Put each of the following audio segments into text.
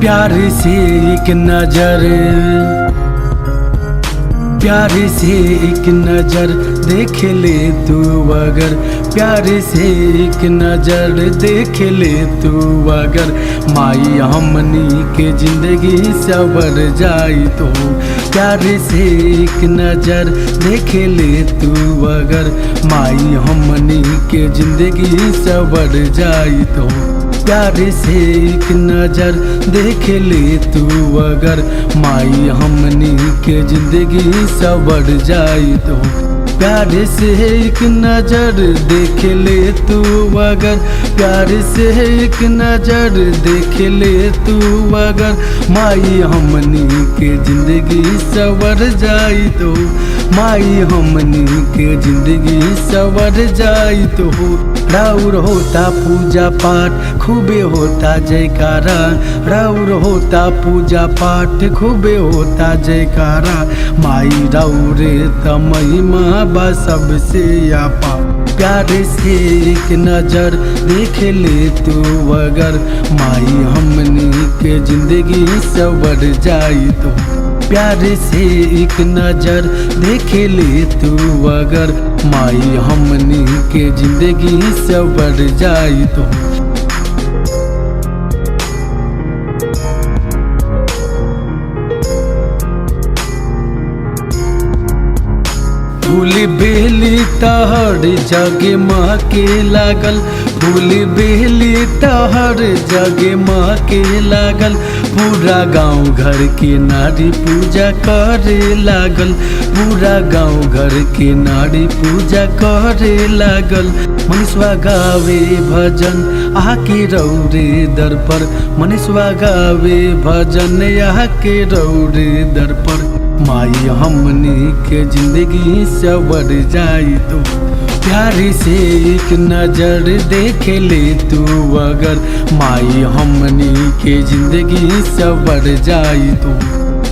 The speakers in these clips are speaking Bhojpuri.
प्यार से एक नजर, प्यार से एक नजर देख ले तू अगर, प्यार से एक नजर देख ले तू अगर, माई हमनी के जिंदगी सवर जाई तो। प्यार से एक नजर देख ले तू अगर, माई हमनी के जिंदगी सवर जाई तो। प्यार से एक नजर देख ले तू अगर, माई हमनी के जिंदगी सवर जाई तो। प्यार से एक नजर देख ले तू अगर, प्यार से एक नजर देख ले तू अगर, माई हमनी के जिंदगी सवर जाई तो। माई हमनी के जिंदगी सवर जाई तो। राउर होता पूजा पाठ खूबे होता जयकारा, राउर होता पूजा पाठ खूबे होता जयकारा, माई राउरे त महिमा बा सबसे आपा। प्यार से एक नजर देख ले तू अगर, माई हमनी के जिंदगी सवर जाई तो। प्यार से एक नजर देख ले तू अगर, माई हमनी के जिंदगी सवर जाई तो। फूल बेली तहर जगे माँ के लागल, फूल बेली तहर जगे माँ के लागल, पूरा गांव घर के नारी पूजा करे लागल, पूरा गांव घर के नारी पूजा करे लागल। मनीषवा गावे भजन आके रौरे दर पर, मनीषवा गावे भजन आके रौरे दर पर, माई हमनी के जिंदगी सवर जाई तो। प्यार से एक नजर देख ले तू अगर, माई हमनी के जिंदगी सवर जाई तो।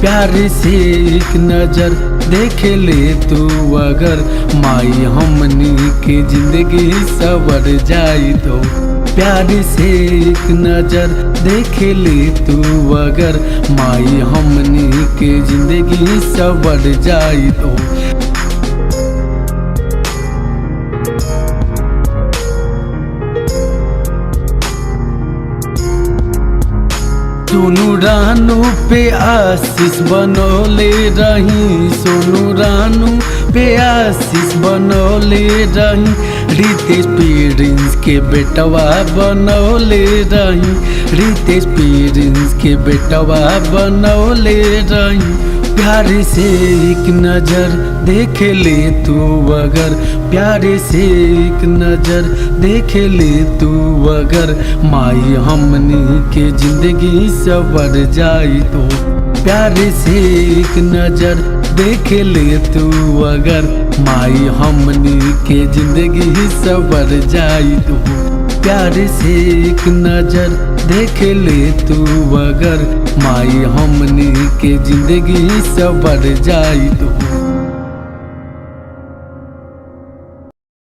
प्यार से एक नजर देख ले तू अगर, माई हमनी के जिंदगी सवर जाई तो। प्यार से एक नजर देख ले तू अगर, माई हमनी के जिंदगी सवर जाई तो। सोनू रानू पे आशीष बनौले रही, सोनू रानू पे आशीष बनौले रही, रितेश प्रिंस के बेटवा बनौले रही, रितेश प्रिंस के बेटवा बनौले रही। प्यार से एक नजर देख ले तू अगर, प्यार से एक नजर देख ले तू अगर, माई हमनी के जिंदगी सवर जाई तो। प्यार से एक नजर देख ले तू अगर, माई हमनी के जिंदगी सवर जाई तो। प्यार से एक नजर देख ले तू अगर, माई हमनी के जिंदगी सवर जाई तो।